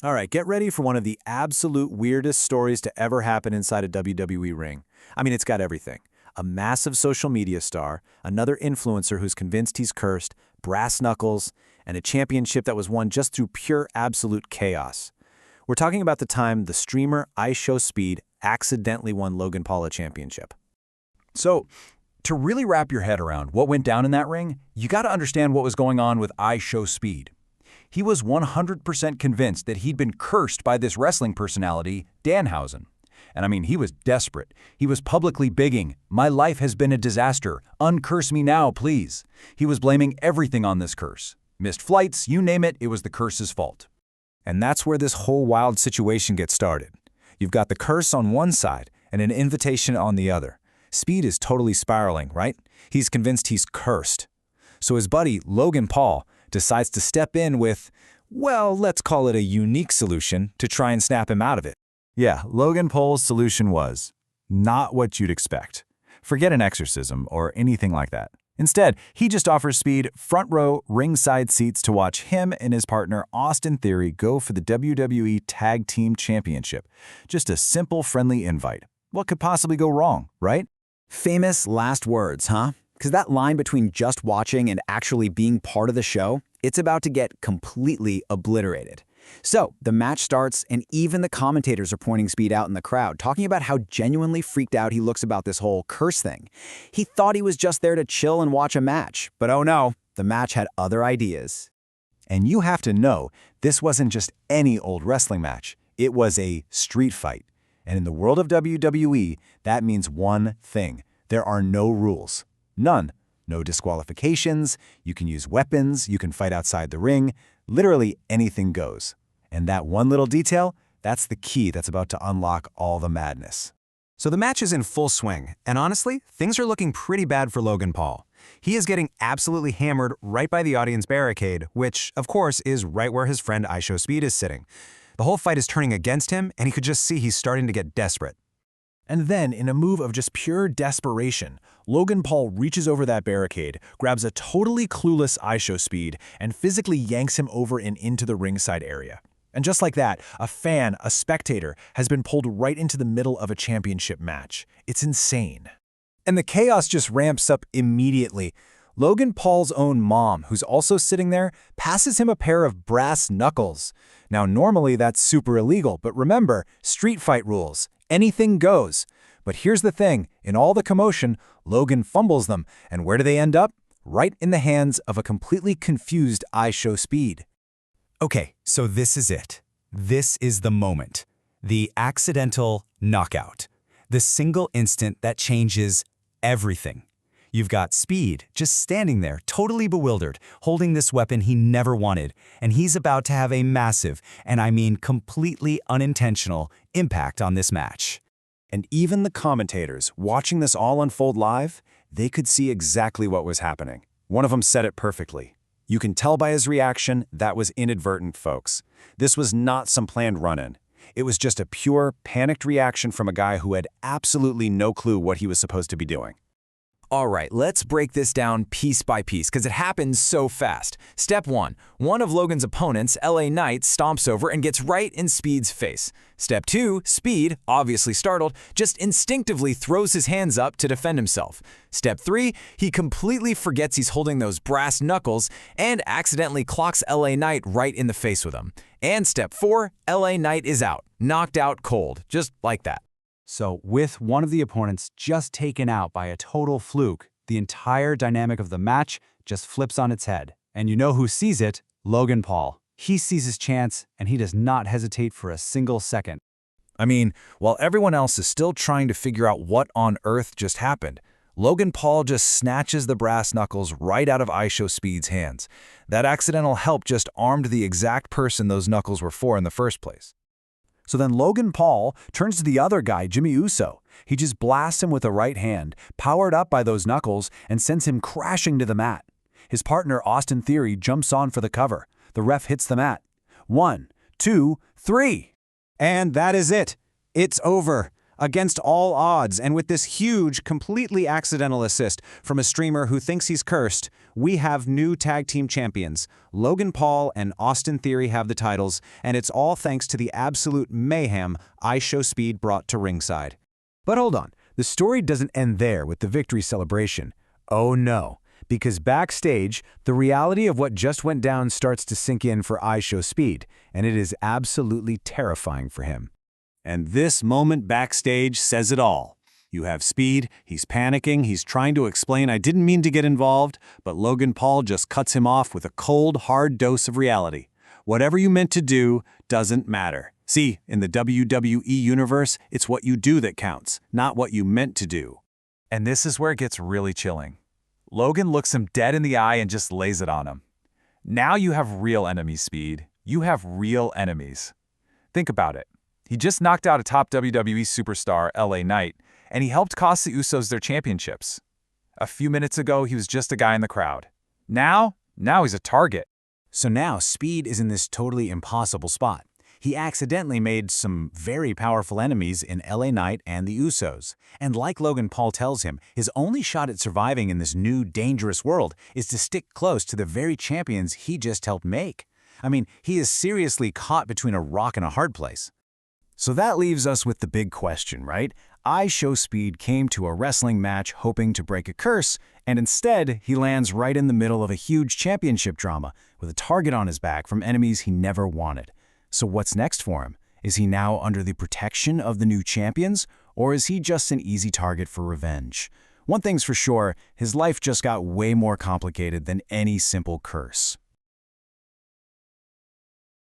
All right, get ready for one of the absolute weirdest stories to ever happen inside a WWE ring. I mean, it's got everything. A massive social media star, another influencer who's convinced he's cursed, brass knuckles, and a championship that was won just through pure absolute chaos. We're talking about the time the streamer iShowSpeed accidentally won Logan Paul a championship. So, to really wrap your head around what went down in that ring, you got to understand what was going on with iShowSpeed. He was 100% convinced that he'd been cursed by this wrestling personality, Danhausen. And I mean, he was desperate. He was publicly begging, "My life has been a disaster. Uncurse me now, please." He was blaming everything on this curse. Missed flights, you name it, it was the curse's fault. And that's where this whole wild situation gets started. You've got the curse on one side and an invitation on the other. Speed is totally spiraling, right? He's convinced he's cursed. So his buddy, Logan Paul, decides to step in with, well, let's call it a unique solution to try and snap him out of it. Yeah, Logan Paul's solution was not what you'd expect. Forget an exorcism or anything like that. Instead, he just offers Speed front row, ringside seats to watch him and his partner Austin Theory go for the WWE Tag Team Championship. Just a simple, friendly invite. What could possibly go wrong, right? Famous last words, huh? Because that line between just watching and actually being part of the show, it's about to get completely obliterated. So, the match starts, and even the commentators are pointing Speed out in the crowd, talking about how genuinely freaked out he looks about this whole curse thing. He thought he was just there to chill and watch a match, but oh no, the match had other ideas. And you have to know, this wasn't just any old wrestling match. It was a street fight. And in the world of WWE, that means one thing. There are no rules. None. No disqualifications, you can use weapons, you can fight outside the ring, literally anything goes. And that one little detail, that's the key that's about to unlock all the madness. So the match is in full swing, and honestly, things are looking pretty bad for Logan Paul. He is getting absolutely hammered right by the audience barricade, which, of course, is right where his friend iShowSpeed is sitting. The whole fight is turning against him, and he could just see he's starting to get desperate. And then, in a move of just pure desperation, Logan Paul reaches over that barricade, grabs a totally clueless iShowSpeed, and physically yanks him over and into the ringside area. And just like that, a fan, a spectator, has been pulled right into the middle of a championship match. It's insane. And the chaos just ramps up immediately. Logan Paul's own mom, who's also sitting there, passes him a pair of brass knuckles. Now, normally that's super illegal, but remember, street fight rules. Anything goes. But here's the thing, in all the commotion, Logan fumbles them, and where do they end up? Right in the hands of a completely confused iShowSpeed. Okay, so this is it. This is the moment. The accidental knockout. The single instant that changes everything. You've got Speed just standing there, totally bewildered, holding this weapon he never wanted, and he's about to have a massive, and I mean completely unintentional, impact on this match. And even the commentators, watching this all unfold live, they could see exactly what was happening. One of them said it perfectly. You can tell by his reaction that was inadvertent, folks. This was not some planned run-in. It was just a pure, panicked reaction from a guy who had absolutely no clue what he was supposed to be doing. All right, let's break this down piece by piece because it happens so fast. Step 1. One of Logan's opponents, LA Knight, stomps over and gets right in Speed's face. Step 2. Speed, obviously startled, just instinctively throws his hands up to defend himself. Step 3. He completely forgets he's holding those brass knuckles and accidentally clocks LA Knight right in the face with them. And Step 4. LA Knight is out, knocked out cold, just like that. So, with one of the opponents just taken out by a total fluke, the entire dynamic of the match just flips on its head. And you know who sees it? Logan Paul. He sees his chance, and he does not hesitate for a single second. I mean, while everyone else is still trying to figure out what on earth just happened, Logan Paul just snatches the brass knuckles right out of iShowSpeed's hands. That accidental help just armed the exact person those knuckles were for in the first place. So then Logan Paul turns to the other guy, Jimmy Uso. He just blasts him with a right hand, powered up by those knuckles, and sends him crashing to the mat. His partner, Austin Theory, jumps on for the cover. The ref hits the mat. 1, 2, 3. And that is it. It's over. Against all odds, and with this huge, completely accidental assist from a streamer who thinks he's cursed, we have new tag team champions. Logan Paul and Austin Theory have the titles, and it's all thanks to the absolute mayhem iShowSpeed brought to ringside. But hold on, the story doesn't end there with the victory celebration. Oh no, because backstage, the reality of what just went down starts to sink in for iShowSpeed, and it is absolutely terrifying for him. And this moment backstage says it all. You have Speed, he's panicking, he's trying to explain I didn't mean to get involved, but Logan Paul just cuts him off with a cold, hard dose of reality. Whatever you meant to do doesn't matter. See, in the WWE universe, it's what you do that counts, not what you meant to do. And this is where it gets really chilling. Logan looks him dead in the eye and just lays it on him. Now you have real enemies, Speed. You have real enemies. Think about it. He just knocked out a top WWE superstar, LA Knight, and he helped cost the Usos their championships. A few minutes ago, he was just a guy in the crowd. Now he's a target. So now Speed is in this totally impossible spot. He accidentally made some very powerful enemies in LA Knight and the Usos. And like Logan Paul tells him, his only shot at surviving in this new, dangerous world is to stick close to the very champions he just helped make. I mean, he is seriously caught between a rock and a hard place. So that leaves us with the big question, right? iShowSpeed came to a wrestling match hoping to break a curse, and instead he lands right in the middle of a huge championship drama with a target on his back from enemies he never wanted. So what's next for him? Is he now under the protection of the new champions, or is he just an easy target for revenge? One thing's for sure, his life just got way more complicated than any simple curse.